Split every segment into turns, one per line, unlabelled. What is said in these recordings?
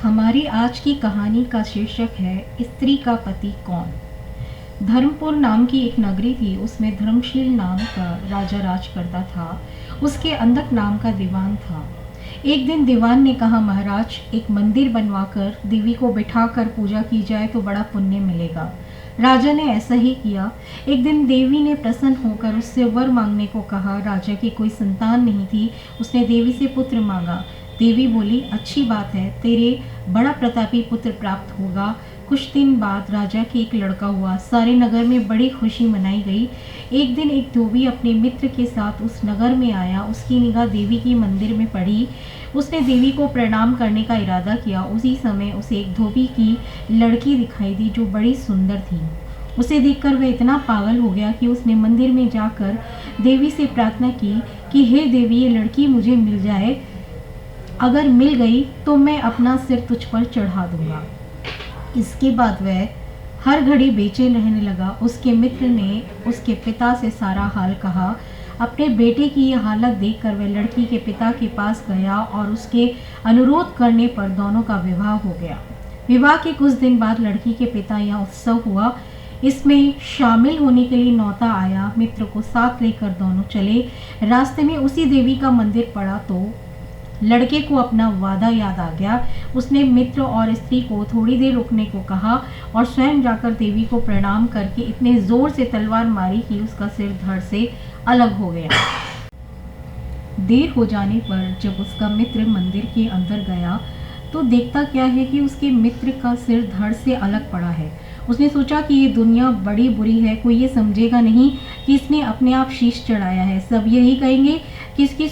हमारी आज की कहानी का शीर्षक है स्त्री का पति कौन। धर्मपुर नाम की एक नगरी थी। उसमें धर्मशील नाम का राजा राज करता था। उसके अंधक नाम का दीवान था। एक दिन दीवान ने कहा, महाराज, एक मंदिर बनवाकर देवी को बिठाकर पूजा की जाए तो बड़ा पुण्य मिलेगा। राजा ने ऐसा ही किया। एक दिन देवी ने प्रसन्न होकर उससे वर मांगने को कहा। राजा की कोई संतान नहीं थी। उसने देवी से पुत्र मांगा। देवी बोली, अच्छी बात है, तेरे बड़ा प्रतापी पुत्र प्राप्त होगा। कुछ दिन बाद राजा के एक लड़का हुआ। सारे नगर में बड़ी खुशी मनाई गई। एक दिन एक धोबी अपने मित्र के साथ उस नगर में आया। उसकी निगाह देवी की मंदिर में पड़ी। उसने देवी को प्रणाम करने का इरादा किया। उसी समय उसे एक धोबी की लड़की दिखाई दी जो बड़ी सुंदर थी। उसे देखकर वह इतना पागल हो गया कि उसने मंदिर में जाकर देवी से प्रार्थना की कि हे देवी, ये लड़की मुझे मिल जाए। अगर मिल गई तो मैं अपना सिर तुझ पर चढ़ा दूंगा। इसके बाद वह हर घड़ी बेचैन रहने लगा। उसके मित्र ने उसके पिता से सारा हाल कहा। अपने बेटे की यह हालत देखकर वह लड़की के पिता के पास गया और उसके अनुरोध करने पर दोनों का विवाह हो गया। विवाह के कुछ दिन बाद लड़की के पिता यहाँ उत्सव हुआ। इसमें शामिल होने के लिए न्योता आया। मित्र को साथ लेकर दोनों चले। रास्ते में उसी देवी का मंदिर पड़ा तो लड़के को अपना वादा याद आ गया। उसने मित्र और स्त्री को थोड़ी देर रुकने को कहा और स्वयं जाकर देवी को प्रणाम करके इतने जोर से तलवार मारी कि उसका सिर धड़ से अलग हो गया। देर हो जाने पर जब उसका मित्र मंदिर के अंदर गया तो देखता क्या है कि उसके मित्र का सिर धड़ से अलग पड़ा है। उसने सोचा कि ये दुनिया बड़ी बुरी है। कोई ये समझेगा नहीं कि इसने अपने आप शीश चढ़ाया है। सब यही कहेंगे कि इसकी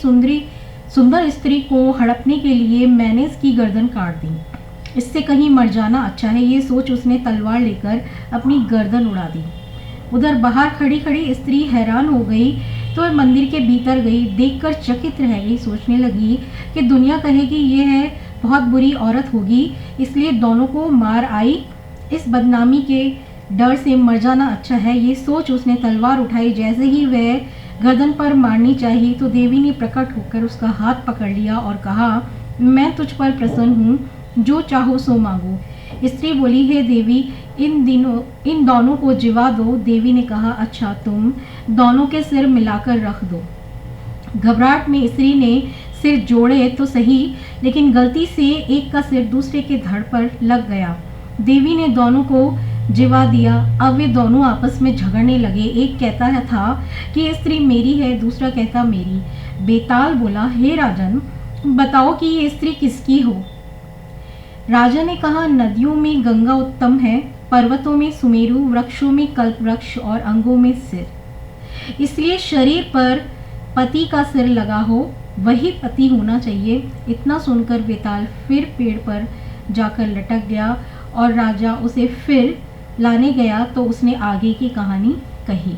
सुंदर स्त्री को हड़पने के लिए मैंने इसकी गर्दन काट दी। इससे कहीं मर जाना अच्छा है। ये सोच उसने तलवार लेकर अपनी गर्दन उड़ा दी। उधर बाहर खड़ी खड़ी स्त्री हैरान हो गई तो मंदिर के भीतर गई। देखकर चकित रह गई। सोचने लगी कि दुनिया कहेगी ये है बहुत बुरी औरत होगी, इसलिए दोनों को मार आई। इस बदनामी के डर से मर जाना अच्छा है। ये सोच उसने तलवार उठाई। जैसे ही वह गर्दन पर मारनी चाहिए तो देवी ने प्रकट होकर उसका हाथ पकड़ लिया और कहा, मैं तुझ पर प्रसन्न हूँ, जो चाहो सो मांगो। स्त्री बोली, हे देवी, इन दोनों को जिवा दो। देवी ने कहा, अच्छा, तुम दोनों के सिर मिलाकर रख दो। घबराहट में स्त्री ने सिर जोड़े तो सही, लेकिन गलती से एक का सिर दूसरे के धड़ पर लग गया। देवी ने दोनों को जिवा दिया। अब वे दोनों आपस में झगड़ने लगे। एक कहता था कि ये स्त्री मेरी है, दूसरा कहता मेरी। बेताल बोला, हे राजन, बताओ कि ये स्त्री किसकी हो। राजा ने कहा, नदियों में गंगा उत्तम है, पर्वतों में सुमेरु, वृक्षों में कल्प वृक्ष और अंगों में सिर, इसलिए शरीर पर पति का सिर लगा हो वही पति होना चाहिए। इतना सुनकर बेताल फिर पेड़ पर जाकर लटक गया और राजा उसे फिर लाने गया तो उसने आगे की कहानी कही।